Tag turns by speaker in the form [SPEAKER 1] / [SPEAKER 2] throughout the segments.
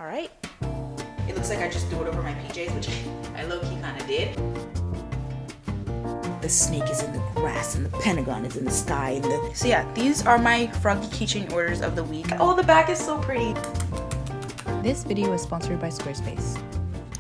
[SPEAKER 1] All right. It looks like I just threw it over my PJs, which I low-key kind of did. The snake is in the grass and the pentagon is in the sky. And so yeah, these are my Froggy keychain orders of the week. Oh, the back is so pretty.
[SPEAKER 2] This video is sponsored by Squarespace.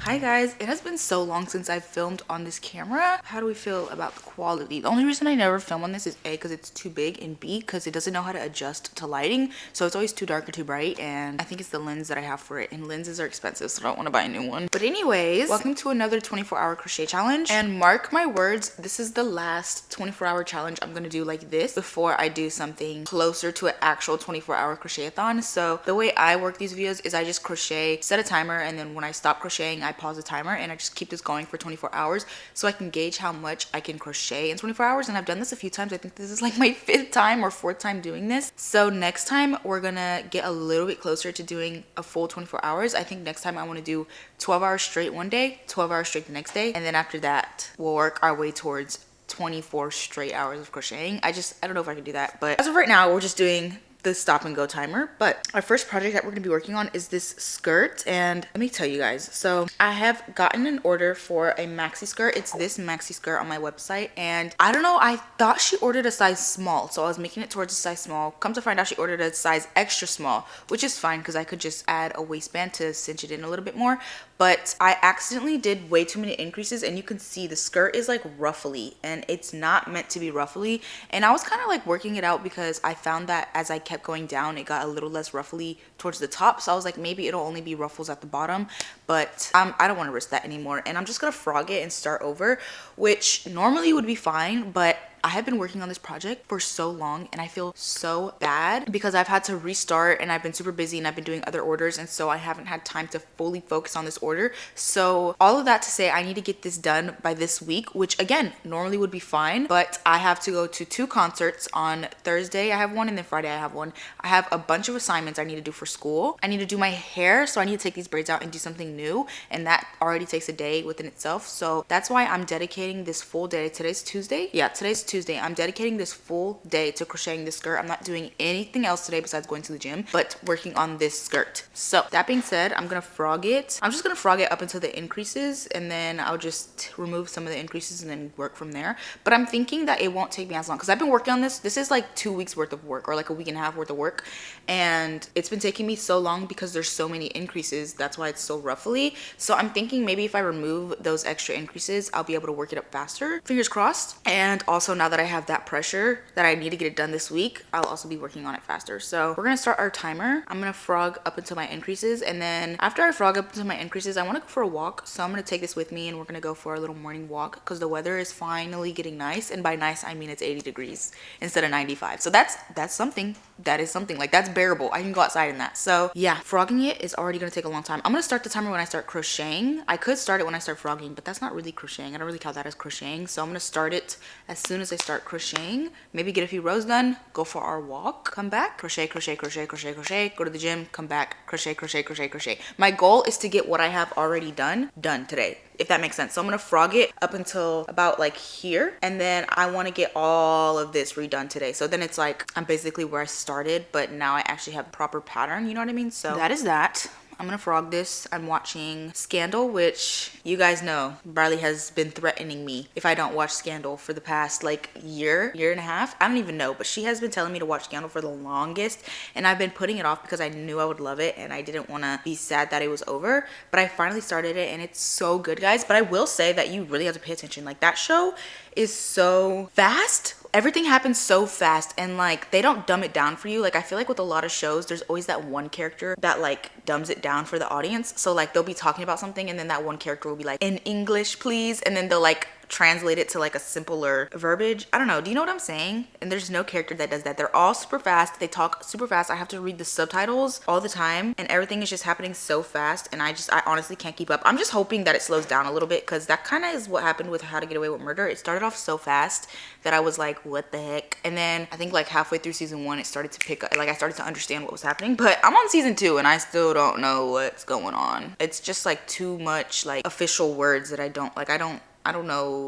[SPEAKER 1] Hi guys, it has been so long since I've filmed on this camera. How do we feel about the quality? The only reason I never film on this is A, because it's too big, and B, because it doesn't know how to adjust to lighting. So it's always too dark or too bright, and I think it's the lens that I have for it, and lenses are expensive, so I don't want to buy a new one. But anyways, welcome to another 24-hour crochet challenge, and mark my words, this is the last 24-hour challenge I'm gonna do like this before I do something closer to an actual 24-hour crochet-a-thon. So the way I work these videos is I just crochet, set a timer, and then when I stop crocheting, I pause the timer and I just keep this going for 24 hours so I can gauge how much I can crochet in 24 hours. And I've done this a few times. I think this is like my 5th time or 4th time doing this. So next time we're gonna get a little bit closer to doing a full 24 hours. I think next time I want to do 12 hours straight one day, 12 hours straight the next day, and then after that we'll work our way towards 24 straight hours of crocheting. I don't know if I can do that, but as of right now we're just doing the stop and go timer. But our first project that we're going to be working on is this skirt, and let me tell you guys, so I have gotten an order for a maxi skirt. It's this maxi skirt on my website, and I don't know, I thought she ordered a size small, so I was making it towards a size small. Come to find out she ordered a size extra small, which is fine because I could just add a waistband to cinch it in a little bit more. But I accidentally did way too many increases, and you can see the skirt is like ruffly, and it's not meant to be ruffly. And I was kind of like working it out because I found that as I kept going down, it got a little less ruffly towards the top. So I was like, maybe it'll only be ruffles at the bottom, but I don't want to risk that anymore. And I'm just gonna frog it and start over, which normally would be fine, but I have been working on this project for so long and I feel so bad because I've had to restart and I've been super busy and I've been doing other orders, and so I haven't had time to fully focus on this order. So all of that to say, I need to get this done by this week, which again normally would be fine, but I have to go to 2 concerts. On Thursday I have one, and then Friday I have one. I have a bunch of assignments I need to do for school. I need to do my hair, so I need to take these braids out and do something new, and that already takes a day within itself. So that's why I'm dedicating this full day. Today's Tuesday. Yeah, today's Tuesday. I'm dedicating this full day to crocheting this skirt. I'm not doing anything else today besides going to the gym, but working on this skirt. So that being said, I'm gonna frog it. I'm just gonna frog it up until the increases, and then I'll just remove some of the increases and then work from there. But I'm thinking that it won't take me as long because I've been working on this. This is like 2 weeks worth of work, or like a week and a half worth of work, and it's been taking me so long because there's so many increases. That's why it's so ruffly. So I'm thinking maybe if I remove those extra increases, I'll be able to work it up faster. Fingers crossed. And also, now that I have that pressure that I need to get it done this week, I'll also be working on it faster. So we're gonna start our timer. I'm gonna frog up until my increases, and then after I frog up until my increases, I want to go for a walk. So I'm gonna take this with me and we're gonna go for a little morning walk because the weather is finally getting nice, and by nice I mean it's 80 degrees instead of 95. So that's something. That is something. Like, that's bearable. I can go outside in that. So yeah, frogging it is already gonna take a long time. I'm gonna start the timer when I start crocheting. I could start it when I start frogging, but that's not really crocheting. I don't really count that as crocheting. So I'm gonna start it as soon as I start crocheting. Maybe get a few rows done, go for our walk, come back, crochet, crochet, crochet, crochet, crochet, go to the gym, come back, crochet, crochet, crochet, crochet. My goal is to get what I have already done today, if that makes sense. So I'm gonna frog it up until about like here, and then I want to get all of this redone today. So then it's like I'm basically where I started, but now I actually have a proper pattern, you know what I mean? So that is that. I'm gonna frog this. I'm watching Scandal, which you guys know Barley has been threatening me if I don't watch Scandal for the past like year and a half. I don't even know, but she has been telling me to watch Scandal for the longest, and I've been putting it off because I knew I would love it and I didn't want to be sad that it was over. But I finally started it and it's so good, guys. But I will say that you really have to pay attention. Like, that show is so fast. Everything happens so fast, and like they don't dumb it down for you. Like, I feel like with a lot of shows there's always that one character that like dumbs it down for the audience. So like they'll be talking about something and then that one character will be like, in English please, and then they'll like translate it to like a simpler verbiage. I don't know, do you know what I'm saying? And there's no character that does that. They're all super fast, they talk super fast. I have to read the subtitles all the time and everything is just happening so fast, and I honestly can't keep up. I'm just hoping that it slows down a little bit, because that kind of is what happened with How to Get Away with Murder. It started off so fast that I was like, what the heck? And then I think like halfway through season 1 it started to pick up, like I started to understand what was happening. But I'm on season 2 and I still don't know what's going on. It's just like too much like official words that I don't like. I don't know.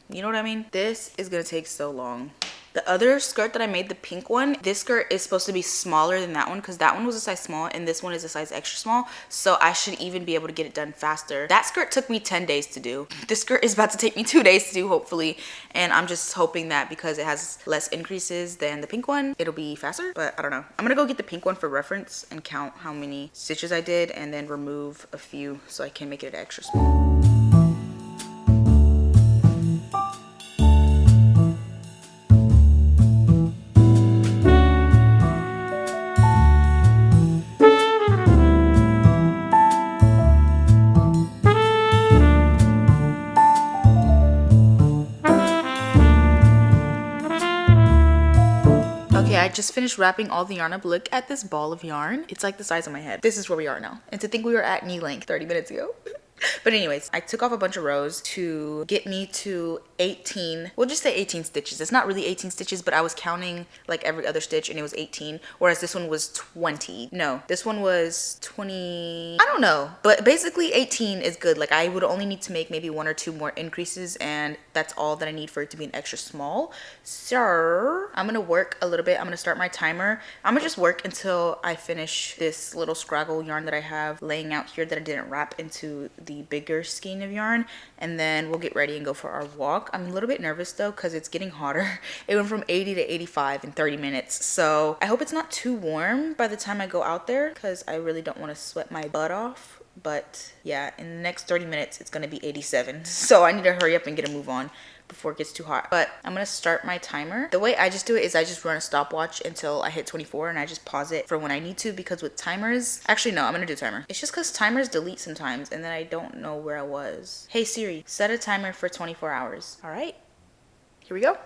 [SPEAKER 1] You know what I mean? This is gonna take so long. The other skirt that I made, the pink one, this skirt is supposed to be smaller than that one because that one was a size small and this one is a size extra small. So I should even be able to get it done faster. That skirt took me 10 days to do. This skirt is about to take me 2 days to do, hopefully. And I'm just hoping that because it has less increases than the pink one, it'll be faster. But I don't know. I'm gonna go get the pink one for reference and count how many stitches I did and then remove a few so I can make it extra small. Okay, I just finished wrapping all the yarn up. Look at this ball of yarn. It's like the size of my head. This is where we are now. And to think we were at knee length 30 minutes ago. But anyways, I took off a bunch of rows to get me to 18, we'll just say 18 stitches. It's not really 18 stitches, but I was counting like every other stitch and it was 18, whereas this one was 20. No, this one was 20, I don't know, but basically 18 is good. Like I would only need to make maybe 1 or 2 more increases and that's all that I need for it to be an extra small. So I'm gonna work a little bit. I'm gonna start my timer. I'm gonna just work until I finish this little scraggle yarn that I have laying out here that I didn't wrap into the bigger skein of yarn, and then we'll get ready and go for our walk. I'm a little bit nervous though because it's getting hotter. It went from 80 to 85 in 30 minutes, so I hope it's not too warm by the time I go out there because I really don't want to sweat my butt off. But yeah, in the next 30 minutes it's gonna be 87, so I need to hurry up and get a move on before it gets too hot. But I'm gonna start my timer. The way I just do it is I just run a stopwatch until I hit 24 and I just pause it for when I need to, because with timers, actually no, I'm gonna do timer. It's just because timers delete sometimes and then I don't know where I was. Hey Siri, set a timer for 24 hours. All right, here we go.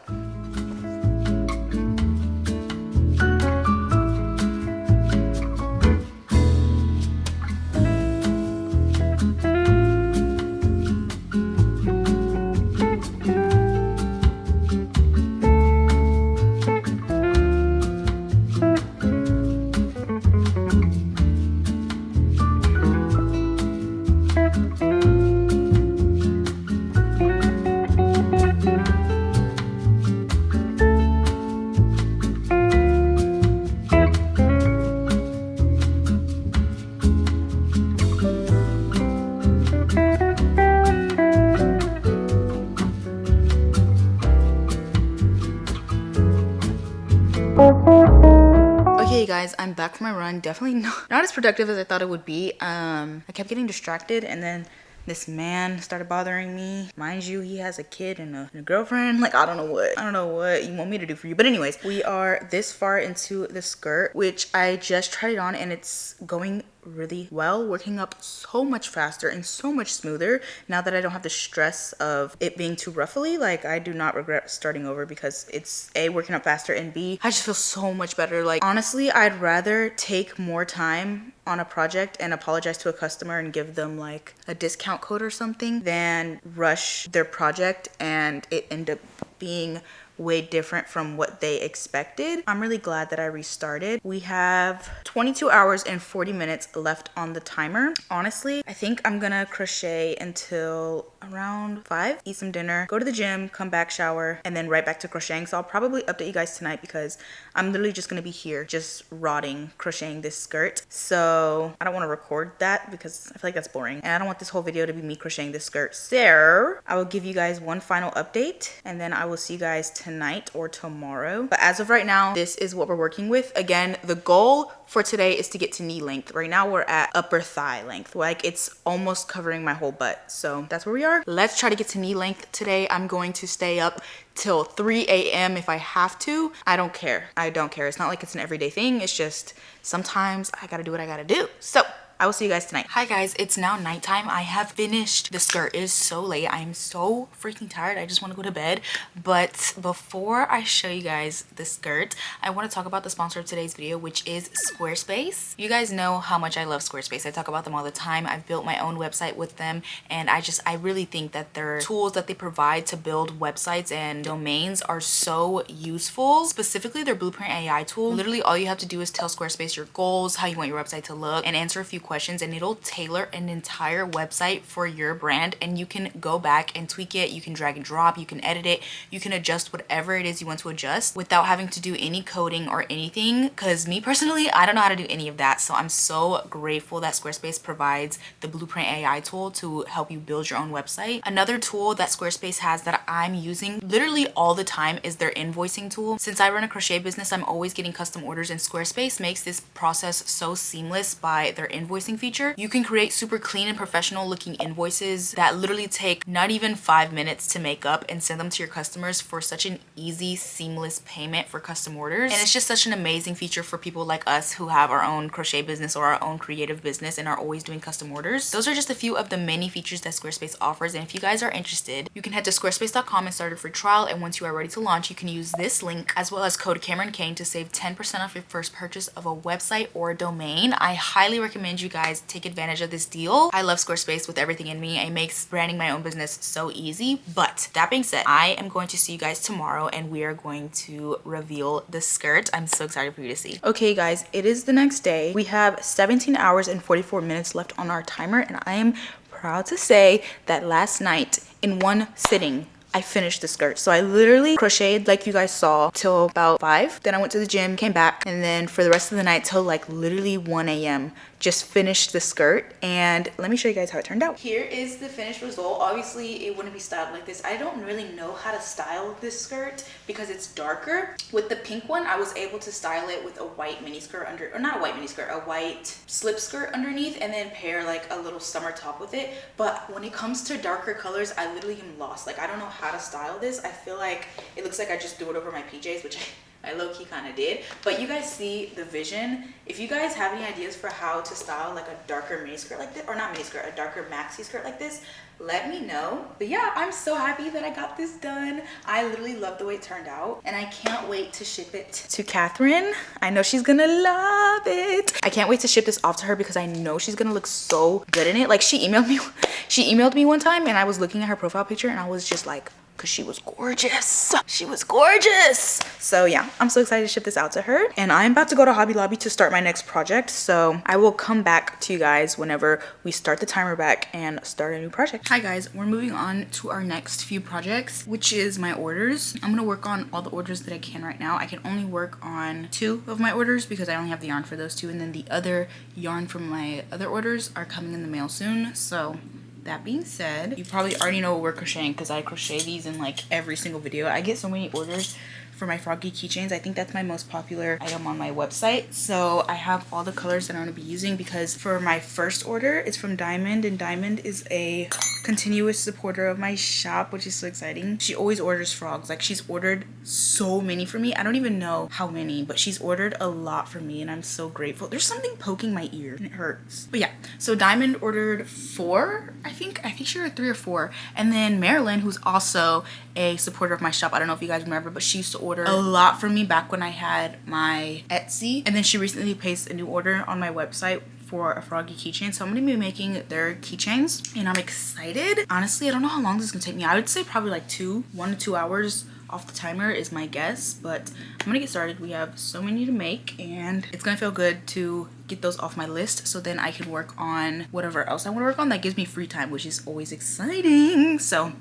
[SPEAKER 1] Okay guys, I'm back from my run. Definitely not as productive as I thought it would be. I kept getting distracted and then this man started bothering me. Mind you, he has a kid and a girlfriend. Like, I don't know what you want me to do for you. But anyways, we are this far into the skirt, which I just tried it on and it's going really well, working up so much faster and so much smoother now that I don't have the stress of it being too ruffly. Like, I do not regret starting over because it's A, working up faster, and B, I just feel so much better. Like, honestly, I'd rather take more time on a project and apologize to a customer and give them like a discount code or something than rush their project and it end up being way different from what they expected. I'm really glad that I restarted. We have 22 hours and 40 minutes left on the timer. Honestly, I think I'm gonna crochet until around 5, eat some dinner, go to the gym, come back, shower, and then right back to crocheting. So I'll probably update you guys tonight because I'm literally just gonna be here just rotting crocheting this skirt. So I don't want to record that because I feel like that's boring and I don't want this whole video to be me crocheting this skirt. So I will give you guys one final update and then I will see you guys tonight or tomorrow. But as of right now, this is what we're working with. Again, the goal for today is to get to knee length. Right now we're at upper thigh length. Like, it's almost covering my whole butt. So that's where we are. Let's try to get to knee length today. I'm going to stay up till 3 a.m. if I have to. I don't care. I don't care. It's not like it's an everyday thing. It's just sometimes I gotta do what I gotta do. So I will see you guys tonight. Hi guys, it's now nighttime. I have finished the skirt. It is so late. I'm so freaking tired. I just want to go to bed. But before I show you guys the skirt, I want to talk about the sponsor of today's video, which is Squarespace. You guys know how much I love Squarespace. I talk about them all the time. I've built my own website with them and I really think that their tools that they provide to build websites and domains are so useful. Specifically their Blueprint AI tool. Literally all you have to do is tell Squarespace your goals, how you want your website to look, and answer a few questions, and it'll tailor an entire website for your brand, and you can go back and tweak it. You can drag and drop, you can edit it, you can adjust whatever it is you want to adjust without having to do any coding or anything, because me personally, I don't know how to do any of that. So I'm so grateful that Squarespace provides the Blueprint AI tool to help you build your own website. Another tool that Squarespace has that I'm using literally all the time is their invoicing tool. Since I run a crochet business, I'm always getting custom orders, and Squarespace makes this process so seamless by their invoicing feature. You can create super clean and professional looking invoices that literally take not even 5 minutes to make up and send them to your customers for such an easy, seamless payment for custom orders. And it's just such an amazing feature for people like us who have our own crochet business or our own creative business and are always doing custom orders. Those are just a few of the many features that Squarespace offers, and if you guys are interested, you can head to squarespace.com and start a free trial, and once you are ready to launch, you can use this link as well as code Kamryn Cain to save 10% off your first purchase of a website or a domain. I highly recommend you guys take advantage of this deal. I love Squarespace with everything in me. It makes branding my own business so easy. But that being said, I am going to see you guys tomorrow, and we are going to reveal the skirt. I'm so excited for you to see. Okay guys, it is the next day. We have 17 hours and 44 minutes left on our timer, and I am proud to say that last night in one sitting I finished the skirt. So I literally crocheted, like you guys saw, till about 5. Then I went to the gym, came back, and then for the rest of the night till like literally 1 a.m. just finished the skirt. And let me show you guys how it turned out. Here is the finished result. Obviously it wouldn't be styled like this. I don't really know how to style this skirt because it's darker. With the pink one, I was able to style it with a white mini skirt under, or not a white mini skirt, a white slip skirt underneath, and then pair like a little summer top with it. But when it comes to darker colors, I literally am lost. Like, I don't know how to style this. I feel like it looks like I just threw it over my PJs, which I low-key kind of did. But you guys see the vision. If you guys have any ideas for how to style like a darker mini skirt like this, or not mini skirt, a darker maxi skirt like this, let me know. But yeah, I'm so happy that I got this done. I literally love the way it turned out, and I can't wait to ship it to Catherine. I know she's gonna love it. I can't wait to ship this off to her because I know she's gonna look so good in it. Like, she emailed me one time, and I was looking at her profile picture, and I was just like, because she was gorgeous. She was gorgeous. So yeah, I'm so excited to ship this out to her. And I'm about to go to Hobby Lobby to start my next project. So I will come back to you guys whenever we start the timer back and start a new project. Hi guys, we're moving on to our next few projects, which is my orders. I'm gonna work on all the orders that I can right now. I can only work on 2 of my orders because I only have the yarn for those 2. And then the other yarn from my other orders are coming in the mail soon. So that being said, you probably already know what we're crocheting because I crochet these in like every single video. I get so many orders for my Froggy keychains. I think that's my most popular item on my website. So I have all the colors that I'm going to be using because for my first order, it's from Diamond, and Diamond is a continuous supporter of my shop, which is so exciting. She always orders frogs. Like, she's ordered so many for me. I don't even know how many, but she's ordered a lot for me, and I'm so grateful. There's something poking my ear and it hurts. But yeah, so Diamond ordered 4, I think she ordered 3 or 4. And then Marilyn, who's also a supporter of my shop, I don't know if you guys remember, but she used to order a lot for me back when I had my Etsy. And then she recently placed a new order on my website for a Froggy keychain. So I'm gonna be making their keychains, and I'm excited. Honestly, I don't know how long this is gonna take me. I would say probably like 1 to 2 hours off the timer is my guess, but I'm gonna get started. We have so many to make, and it's gonna feel good to get those off my list so then I can work on whatever else I want to work on that gives me free time, which is always exciting. So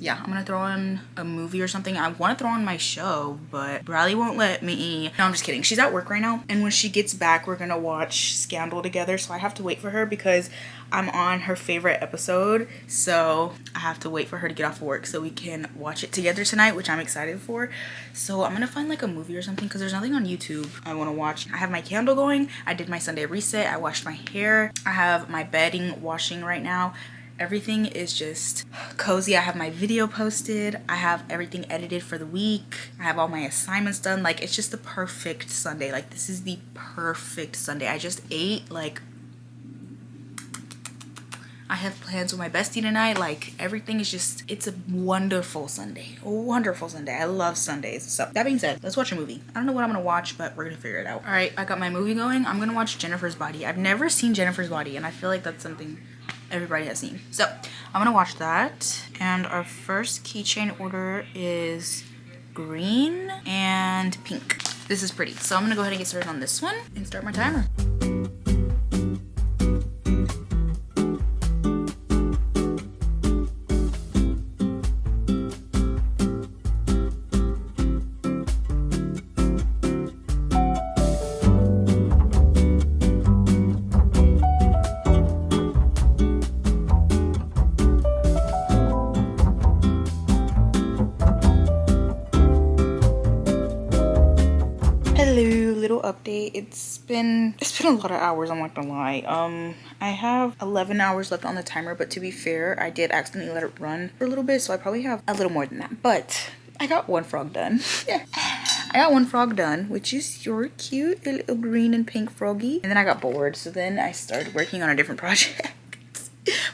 [SPEAKER 1] yeah, I'm gonna throw on a movie or something. I want to throw on my show, but Bradley won't let me. No, I'm just kidding. She's at work right now, and when she gets back, we're gonna watch Scandal together. So I have to wait for her because I'm on her favorite episode. So I have to wait for her to get off of work so we can watch it together tonight, which I'm excited for. So I'm gonna find like a movie or something because there's nothing on YouTube I want to watch. I have my candle going. I did my Sunday reset. I washed my hair. I have my bedding washing right now. Everything is just cozy. I have my video posted. I have everything edited for the week. I have all my assignments done. Like, it's just the perfect Sunday. Like, this is the perfect Sunday. I just ate, like, I have plans with my bestie tonight. Like, everything is just, it's a wonderful Sunday. A wonderful Sunday. I love Sundays. So that being said, let's watch a movie. I don't know what I'm gonna watch, but we're gonna figure it out. All right, I got my movie going. I'm gonna watch Jennifer's Body. I've never seen Jennifer's Body, and I feel like that's something everybody has seen. So I'm gonna watch that. And our first keychain order is green and pink. This is pretty. So I'm gonna go ahead and get started on this one and start my timer. update. It's been a lot of hours, I'm not gonna lie. I have 11 hours left on the timer, but to be fair, I did accidentally let it run for a little bit, so I probably have a little more than that. But I got one frog done. I got one frog done, which is your cute little green and pink froggy. And then I got bored, so then I started working on a different project.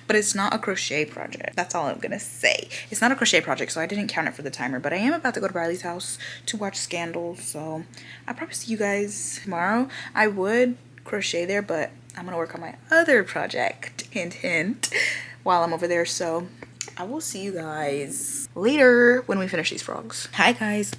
[SPEAKER 1] But it's not a crochet project. That's all I'm gonna say. It's not a crochet project, so I didn't count it for the timer. But I am about to go to Riley's house to watch Scandal, so I'll probably see you guys tomorrow. I would crochet there, but I'm gonna work on my other project, hint hint, while I'm over there. So I will see you guys later when we finish these frogs. Hi guys.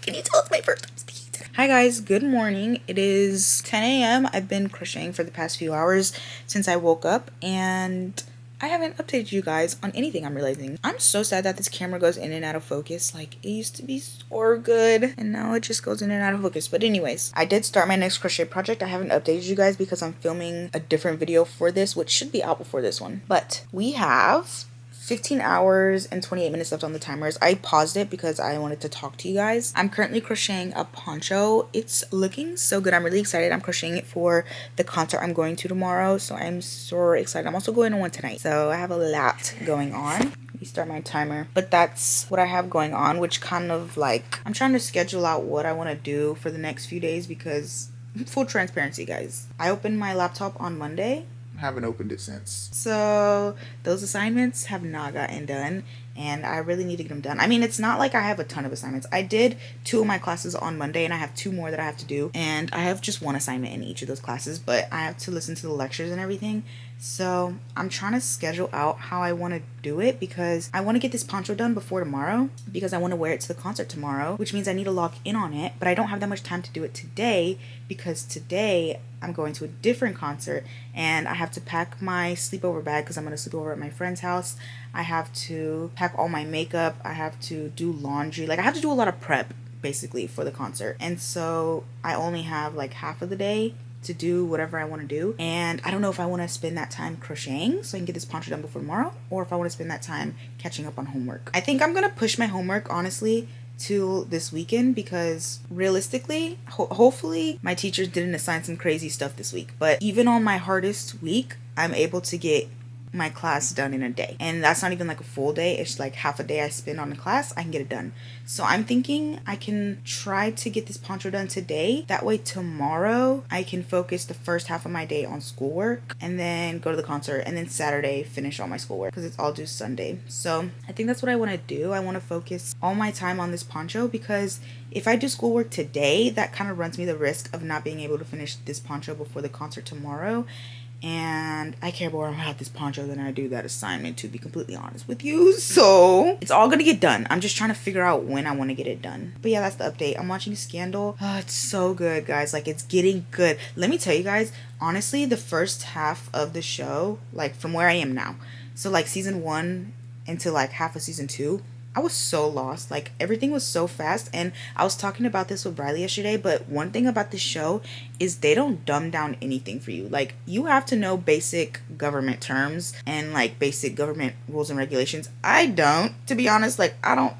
[SPEAKER 1] Can you tell it's my first time speaking today? Hi guys, good morning. It is 10 a.m. I've been crocheting for the past few hours since I woke up, and I haven't updated you guys on anything. I'm realizing I'm so sad that this camera goes in and out of focus. Like, it used to be so good, and now it just goes in and out of focus. But anyways, I did start my next crochet project. I haven't updated you guys because I'm filming a different video for this, which should be out before this one. But we have 15 hours and 28 minutes left on the timers. I paused it because I wanted to talk to you guys. I'm currently crocheting a poncho. It's looking so good. I'm really excited. I'm crocheting it for the concert I'm going to tomorrow, so I'm so excited. I'm also going to one tonight, so I have a lot going on. Let me start my timer. But that's what I have going on, which kind of like, I'm trying to schedule out what I want to do for the next few days because, full transparency guys, I opened my laptop on Monday. Haven't opened it since. So those assignments have not gotten done, and I really need to get them done. I mean, it's not like I have a ton of assignments. I did 2 of my classes on Monday, and I have 2 more that I have to do, and I have just 1 assignment in each of those classes, but I have to listen to the lectures and everything. So I'm trying to schedule out how I want to do it because I want to get this poncho done before tomorrow because I want to wear it to the concert tomorrow, which means I need to log in on it, but I don't have that much time to do it today because today I'm going to a different concert and I have to pack my sleepover bag because I'm going to sleep over at my friend's house. I have to pack all my makeup. I have to do laundry. Like, I have to do a lot of prep basically for the concert, and so I only have like half of the day to do whatever I want to do, and I don't know if I want to spend that time crocheting so I can get this poncho done before tomorrow, or if I want to spend that time catching up on homework. I think I'm gonna push my homework honestly to this weekend because realistically, hopefully my teachers didn't assign some crazy stuff this week, but even on my hardest week I'm able to get my class done in a day, and that's not even like a full day. It's like half a day I spend on the class, I can get it done. So I'm thinking I can try to get this poncho done today, that way tomorrow I can focus the first half of my day on schoolwork and then go to the concert, and then Saturday finish all my schoolwork because it's all due Sunday. So I think that's what I want to do. I want to focus all my time on this poncho because if I do schoolwork today, that kind of runs me the risk of not being able to finish this poncho before the concert tomorrow. And I care more about this poncho than I do that assignment, to be completely honest with you. So it's all gonna get done. I'm just trying to figure out when I want to get it done. But yeah, that's the update. I'm watching Scandal. Oh, it's so good, guys. Like, it's getting good. Let me tell you guys, honestly, the first half of the show, like from where I am now, so like season 1 into like half of season 2, I was so lost. Like, everything was so fast, and I was talking about this with Briley yesterday, but one thing about this show is they don't dumb down anything for you. Like, you have to know basic government terms and like basic government rules and regulations. I don't, to be honest. Like, I don't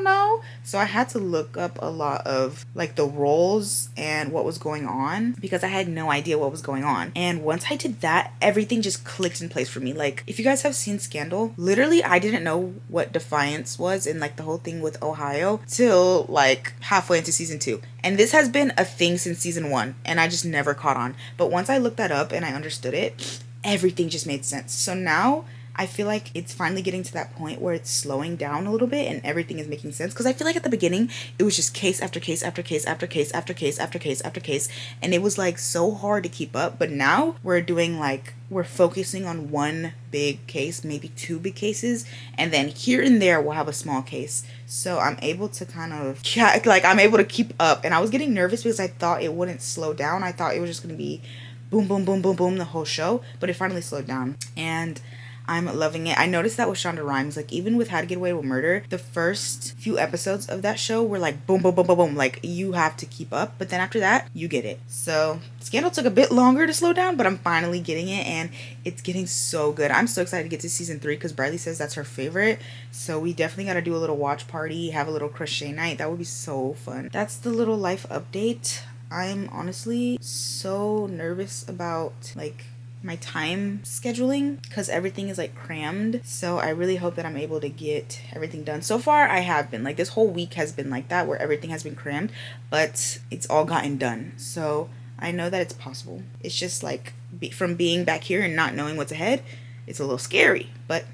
[SPEAKER 1] know. So I had to look up a lot of like the roles and what was going on because I had no idea what was going on. And once I did that, everything just clicked in place for me. Like, if you guys have seen Scandal, literally I didn't know what defiance was and like the whole thing with Ohio till like halfway into season 2. And this has been a thing since season 1, and I just never caught on. But once I looked that up and I understood it, everything just made sense. So now I feel like it's finally getting to that point where it's slowing down a little bit and everything is making sense. Because I feel like at the beginning, it was just case after case after case after case after case after case after case. And it was like so hard to keep up. But now we're doing like, we're focusing on one big case, maybe 2 big cases. And then here and there, we'll have a small case. So I'm able to kind of, like, I'm able to keep up. And I was getting nervous because I thought it wouldn't slow down. I thought it was just going to be boom, boom, boom, boom, boom the whole show. But it finally slowed down. And I'm loving it. I noticed that with Shonda Rhimes, like even with How to Get Away with Murder, the first few episodes of that show were like boom, boom, boom, boom, boom. Like, you have to keep up. But then after that, you get it. So Scandal took a bit longer to slow down, but I'm finally getting it, and it's getting so good. I'm so excited to get to season 3 because Briley says that's her favorite. So we definitely got to do a little watch party, have a little crochet night. That would be so fun. That's the little life update. I'm honestly so nervous about like my time scheduling because everything is like crammed. So I really hope that I'm able to get everything done. So far I have been, like, this whole week has been like that, where everything has been crammed, but it's all gotten done. So I know that it's possible. It's just like from being back here and not knowing what's ahead, it's a little scary, but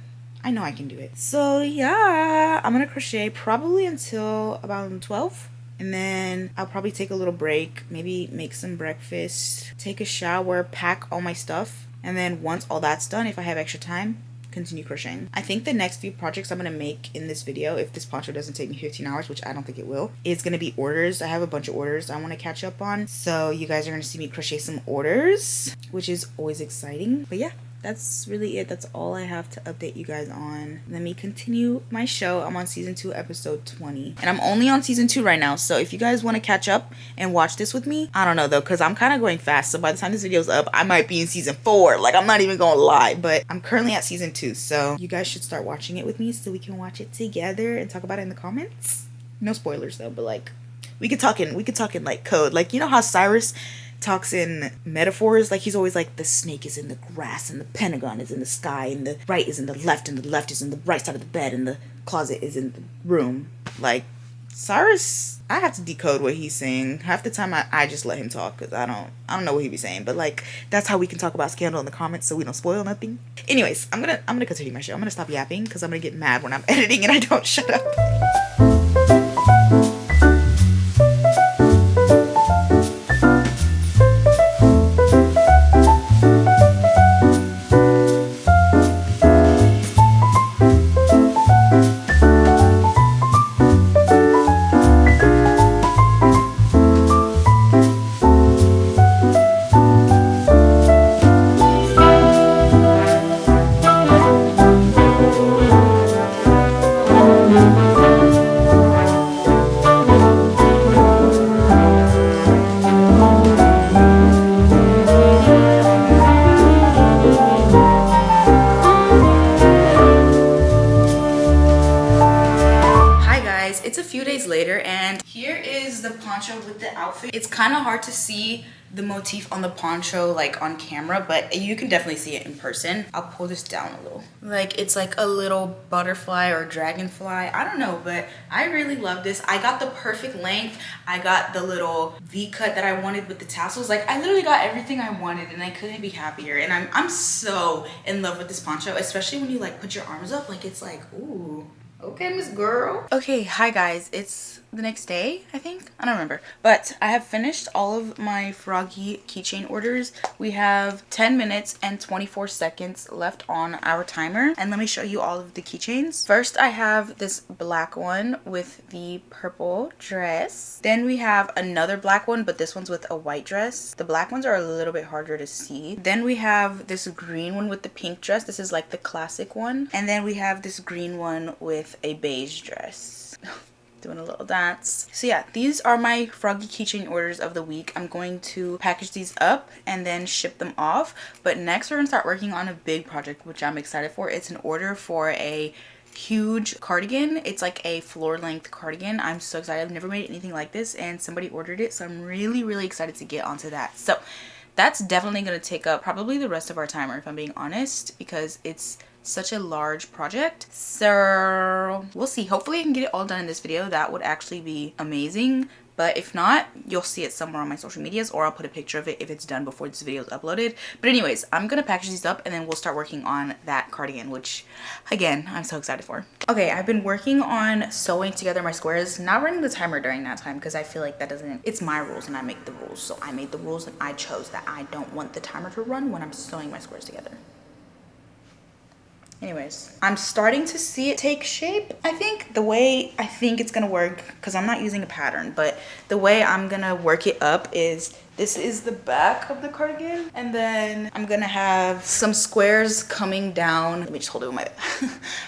[SPEAKER 1] I know I can do it. So yeah, I'm gonna crochet probably until about 12. And then I'll probably take a little break, maybe make some breakfast, take a shower, pack all my stuff. And then once all that's done, if I have extra time, continue crocheting. I think the next few projects I'm going to make in this video, if this poncho doesn't take me 15 hours, which I don't think it will, is going to be orders. I have a bunch of orders I want to catch up on. So you guys are going to see me crochet some orders, which is always exciting. But yeah, that's really it. That's all I have to update you guys on. Let me continue my show. I'm on season 2, episode 20. And I'm only on season 2 right now. So if you guys want to catch up and watch this with me, I don't know though, because I'm kind of going fast. So by the time this video is up, I might be in season 4. Like, I'm not even going to lie. But I'm currently at season 2. So you guys should start watching it with me so we can watch it together and talk about it in the comments. No spoilers though, but like, we could talk in like code. Like, you know how Cypress talks in metaphors? Like, he's always like, the snake is in the grass and the pentagon is in the sky and the right is in the left and the left is in the right side of the bed and the closet is in the room. Like, Cyrus, I have to decode what he's saying. Half the time I just let him talk because I don't know what he be saying. But like, that's how we can talk about Scandal in the comments so we don't spoil nothing. Anyways, I'm gonna continue my show. I'm gonna stop yapping because I'm gonna get mad when I'm editing and I don't shut up. It's a few days later and here is the poncho with the outfit. It's kind of hard to see the motif on the poncho like on camera, but you can definitely see it in person. I'll pull this down a little. Like, it's like a little butterfly or dragonfly. I don't know, but I really love this. I got the perfect length. I got the little V-cut that I wanted with the tassels. Like, I literally got everything I wanted and I couldn't be happier. And I'm so in love with this poncho, especially when you like put your arms up. Like, it's like, ooh. Okay, Miss Girl. Okay, hi guys. It's the next day, I think. I don't remember. But I have finished all of my Froggy keychain orders. We have 10 minutes and 24 seconds left on our timer. And let me show you all of the keychains. First, I have this black one with the purple dress. Then we have another black one, but this one's with a white dress. The black ones are a little bit harder to see. Then we have this green one with the pink dress. This is like the classic one. And then we have this green one with a beige dress. Doing a little dance. So yeah, these are my Froggy keychain orders of the week. I'm going to package these up and then ship them off. But next we're gonna start working on a big project, which I'm excited for. It's an order for a huge cardigan. It's like a floor length cardigan. I'm so excited. I've never made anything like this and somebody ordered it, so I'm really excited to get onto that. So that's definitely going to take up probably the rest of our timer, if I'm being honest, because it's such a large project. So we'll see. Hopefully I can get it all done in this video. That would actually be amazing. But if not, you'll see it somewhere on my social medias, or I'll put a picture of it if it's done before this video is uploaded. But anyways, I'm gonna package these up and then we'll start working on that cardigan, which again, I'm so excited for. Okay, I've been working on sewing together my squares, not running the timer during that time because I feel like that doesn't, it's my rules and I make the rules. So I made the rules and I chose that I don't want the timer to run when I'm sewing my squares together. Anyways, I'm starting to see it take shape. I think the way I think it's gonna work, because I'm not using a pattern, but the way I'm gonna work it up is, this is the back of the cardigan, and then I'm gonna have some squares coming down. Let me just hold it with my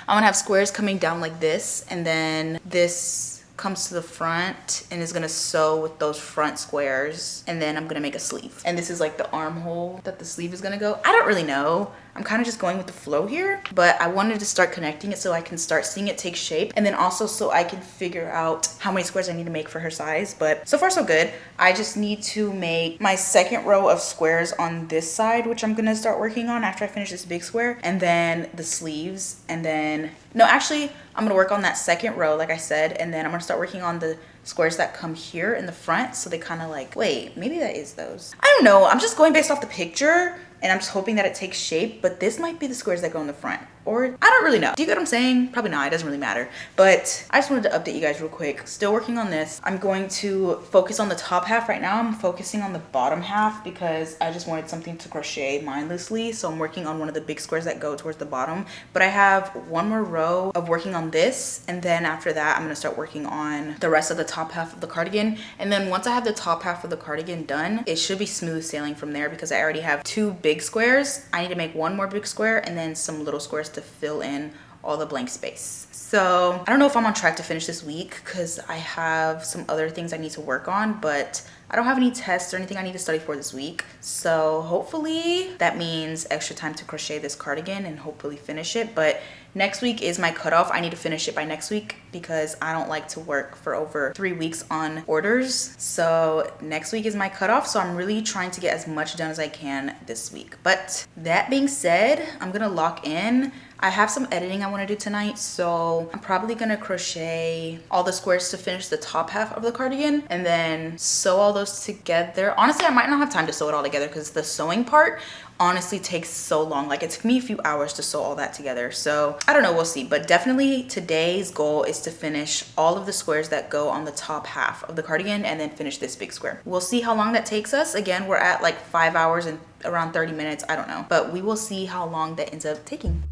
[SPEAKER 1] I'm gonna have squares coming down like this, and then this comes to the front and is gonna sew with those front squares, and then I'm gonna make a sleeve. And this is like the armhole that the sleeve is gonna go. I don't really know. I'm kind of just going with the flow here, but I wanted to start connecting it so I can start seeing it take shape, and then also so I can figure out how many squares I need to make for her size. But so far so good. I just need to make my second row of squares on this side, which I'm gonna start working on after I finish this big square, and then the sleeves, and then no, actually I'm gonna work on that second row like I said, and then I'm gonna start working on the squares that come here in the front, so they kind of like, wait, maybe that is those. I don't know, I'm just going based off the picture and I'm just hoping that it takes shape, but this might be the squares that go in the front, or I don't really know. Do you get what I'm saying? Probably not, it doesn't really matter. But I just wanted to update you guys real quick. Still working on this. I'm going to focus on the top half right now. I'm focusing on the bottom half because I just wanted something to crochet mindlessly. So I'm working on one of the big squares that go towards the bottom, but I have one more row of working on this. And then after that, I'm gonna start working on the rest of the top half of the cardigan. And then once I have the top half of the cardigan done, it should be smooth sailing from there because I already have 2 big squares. I need to make 1 more big square and then some little squares to fill in all the blank space. So I don't know if I'm on track to finish this week because I have some other things I need to work on, but I don't have any tests or anything I need to study for this week. So hopefully that means extra time to crochet this cardigan and hopefully finish it. But next week is my cutoff. I need to finish it by next week because I don't like to work for over 3 weeks on orders. So next week is my cutoff. So I'm really trying to get as much done as I can this week. But that being said, I'm gonna lock in. I have some editing I want to do tonight, so I'm probably gonna crochet all the squares to finish the top half of the cardigan and then sew all those together. Honestly, I might not have time to sew it all together because the sewing part honestly takes so long. Like, it took me a few hours to sew all that together. So I don't know, we'll see. But definitely today's goal is to finish all of the squares that go on the top half of the cardigan and then finish this big square. We'll see how long that takes us. Again, we're at like 5 hours and around 30 minutes. I don't know, but we will see how long that ends up taking.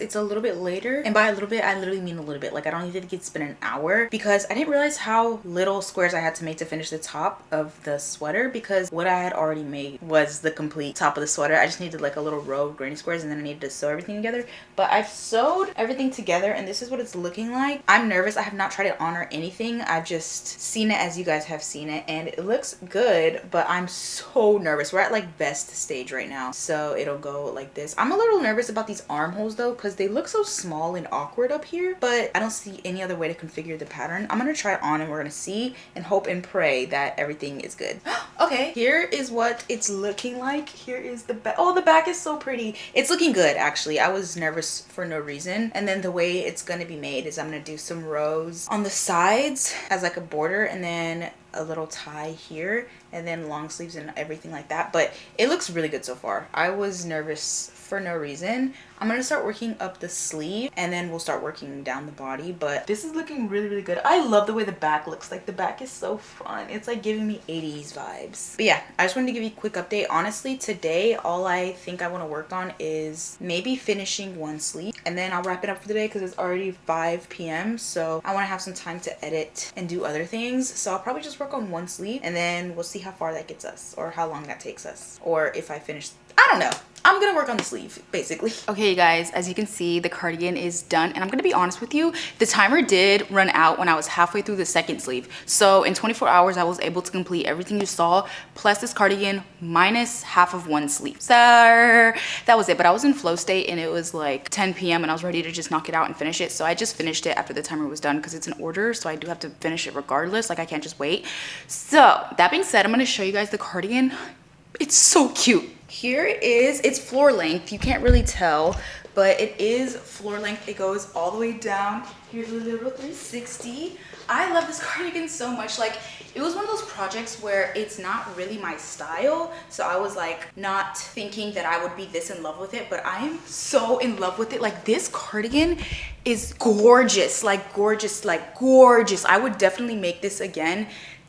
[SPEAKER 1] It's a little bit later, and by a little bit I literally mean a little bit. Like, I don't even think it's been an hour because I didn't realize how little squares I had to make to finish the top of the sweater, because what I had already made was the complete top of the sweater. I just needed like a little row of granny squares and then I needed to sew everything together. But I've sewed everything together and this is what it's looking like. I'm nervous. I have not tried it on or anything. I've just seen it as you guys have seen it and it looks good, but I'm so nervous. We're at like best stage right now, so it'll go like this. I'm a little nervous about these armholes though because they look so small and awkward up here, but I don't see any other way to configure the pattern. I'm gonna try it on and we're gonna see and hope and pray that everything is good. Okay, here is what it's looking like. Here is the back. Oh, the back is so pretty. It's looking good actually. I was nervous for no reason. And then the way it's gonna be made is I'm gonna do some rows on the sides as like a border and then a little tie here and then long sleeves and everything like that. But it looks really good so far. I was nervous for no reason. I'm gonna start working up the sleeve and then we'll start working down the body, but this is looking really, really good. I love the way the back looks. Like, the back is so fun. It's like giving me 80s vibes. But yeah, I just wanted to give you a quick update. Honestly, today all I think I want to work on is maybe finishing one sleeve and then I'll wrap it up for the day because it's already 5 p.m. so I want to have some time to edit and do other things. So I'll probably just work on one sleeve and then we'll see how far that gets us or how long that takes us, or if I finish, I don't know. I'm gonna work on the sleeve basically. Okay, you guys, as you can see, the cardigan is done, and I'm gonna be honest with you, the timer did run out when I was halfway through the second sleeve. So in 24 hours I was able to complete everything you saw plus this cardigan minus half of one sleeve. So that was it. But I was in flow state and it was like 10 p.m. and I was ready to just knock it out and finish it. So I just finished it after the timer was done because it's an order, so I do have to finish it regardless. Like, I can't just wait. So that being said, I'm gonna show you guys the cardigan. It's so cute. Here it is. It's floor length. You can't really tell, but it is floor length. It goes all the way down. Here's a little 360. I love this cardigan so much. Like, it was one of those projects where it's not really my style, so I was like not thinking that I would be this in love with it, but I am so in love with it. Like, this cardigan is gorgeous. Like, gorgeous, like gorgeous. I would definitely make this again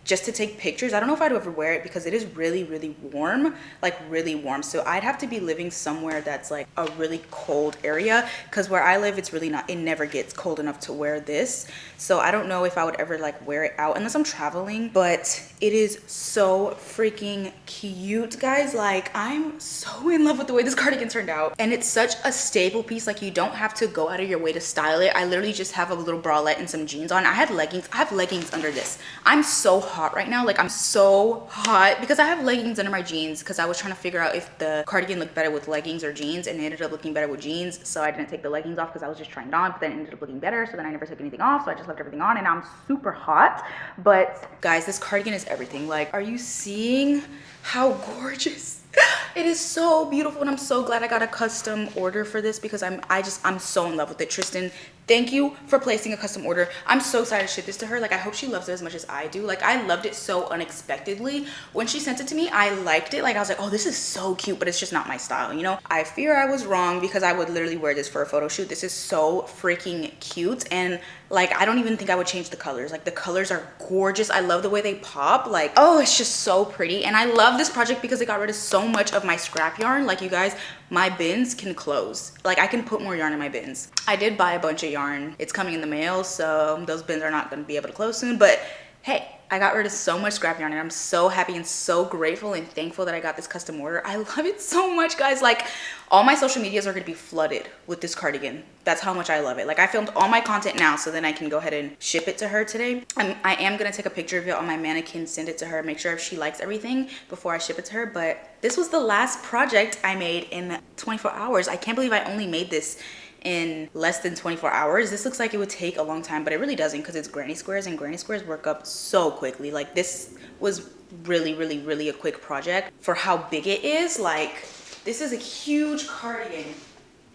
[SPEAKER 1] just to take pictures. I don't know if I'd ever wear it because it is really, really warm, like really warm. So I'd have to be living somewhere that's like a really cold area, because where I live, it's really not, it never gets cold enough to wear this. So I don't know if I would ever like wear it out unless I'm traveling, but it is so freaking cute, guys. Like, I'm so in love with the way this cardigan turned out. And it's such a staple piece. Like, you don't have to go out of your way to style it. I literally just have a little bralette and some jeans on. I have leggings under this. I'm so hot right now. Like, I'm so hot because I have leggings under my jeans, because I was trying to figure out if the cardigan looked better with leggings or jeans, and it ended up looking better with jeans. So I didn't take the leggings off because I was just trying it on, but then it ended up looking better. So then I never took anything off. So I just left everything on, and now I'm super hot. But guys, this cardigan is everything. Like, are you seeing how gorgeous? It is so beautiful, and I'm so glad I got a custom order for this, because I'm so in love with it. Tristan, thank you for placing a custom order. I'm so excited to ship this to her. Like, I hope she loves it as much as I do. Like, I loved it so unexpectedly. When she sent it to me, I liked it. Like, I was like, oh, this is so cute, but it's just not my style, you know? I fear I was wrong, because I would literally wear this for a photo shoot. This is so freaking cute, and like, I don't even think I would change the colors. Like, the colors are gorgeous. I love the way they pop. Like, oh, it's just so pretty. And I love this project because it got rid of so much of my scrap yarn. Like, you guys, my bins can close. Like, I can put more yarn in my bins. I did buy a bunch of yarn. It's coming in the mail, so those bins are not going to be able to close soon. But hey, I got rid of so much scrap yarn, and I'm so happy and so grateful and thankful that I got this custom order. I love it so much, guys. Like, all my social medias are going to be flooded with this cardigan. That's how much I love it. Like, I filmed all my content now, so then I can go ahead and ship it to her today. I am going to take a picture of it on my mannequin, send it to her, make sure if she likes everything before I ship it to her. But this was the last project I made in 24 hours. I can't believe I only made this in less than 24 hours. This looks like it would take a long time, but it really doesn't, because it's granny squares, and granny squares work up so quickly. Like, this was really, really, really a quick project for how big it is. Like, this is a huge cardigan,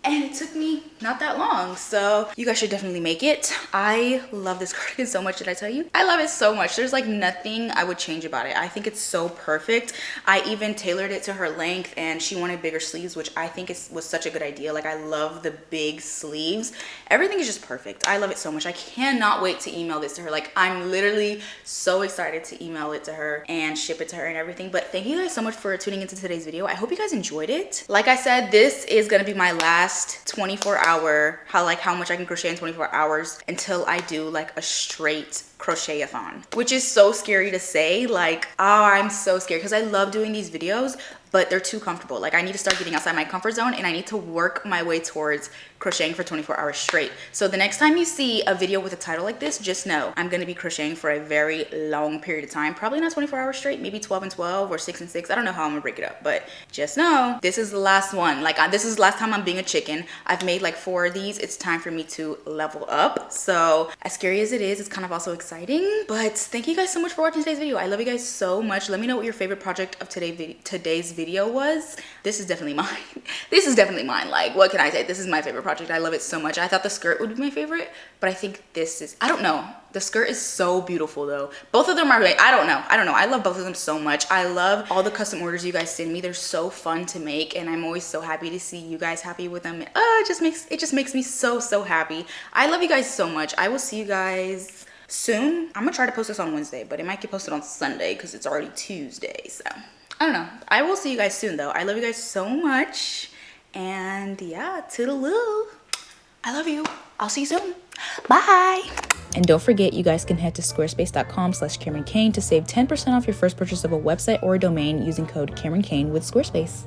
[SPEAKER 1] and it took me not that long. So you guys should definitely make it. I love this cardigan so much. Did I tell you? I love it so much. There's like nothing I would change about it. I think it's so perfect. I even tailored it to her length, and she wanted bigger sleeves, which I think was such a good idea. Like, I love the big sleeves. Everything is just perfect. I love it so much. I cannot wait to email this to her. Like, I'm literally so excited to email it to her and ship it to her and everything. But thank you guys so much for tuning into today's video. I hope you guys enjoyed it. Like I said, this is gonna be my last 24-hour, how much I can crochet in 24 hours until I do like a straight crochet-a-thon, which is so scary to say. Like, oh, I'm so scared, because I love doing these videos, but they're too comfortable. Like, I need to start getting outside my comfort zone, and I need to work my way towards crocheting for 24 hours straight. So the next time you see a video with a title like this, just know I'm gonna be crocheting for a very long period of time. Probably not 24 hours straight, maybe 12 and 12 or 6 and 6. I don't know how I'm gonna break it up, but just know this is the last one. Like, this is the last time I'm being a chicken. I've made like 4 of these. It's time for me to level up. So as scary as it is, it's kind of also exciting. But thank you guys so much for watching today's video. I love you guys so much. Let me know what your favorite project of today's video was. This is definitely mine. This is definitely mine. Like, what can I say? This is my favorite project. I love it so much. I thought the skirt would be my favorite, but I think this is, I don't know. The skirt is so beautiful though. Both of them are great. I don't know. I love both of them so much. I love all the custom orders you guys send me. They're so fun to make, and I'm always so happy to see you guys happy with them. It just makes me so happy. I love you guys so much. I will see you guys soon. I'm gonna try to post this on Wednesday, but it might get posted on Sunday because it's already Tuesday. So I don't know. I will see you guys soon though. I love you guys so much. And yeah, toodaloo. I love you. I'll see you soon. Bye.
[SPEAKER 2] And don't forget, you guys can head to squarespace.com/Kamryn Cain to save 10% off your first purchase of a website or a domain using code Kamryn Cain with Squarespace.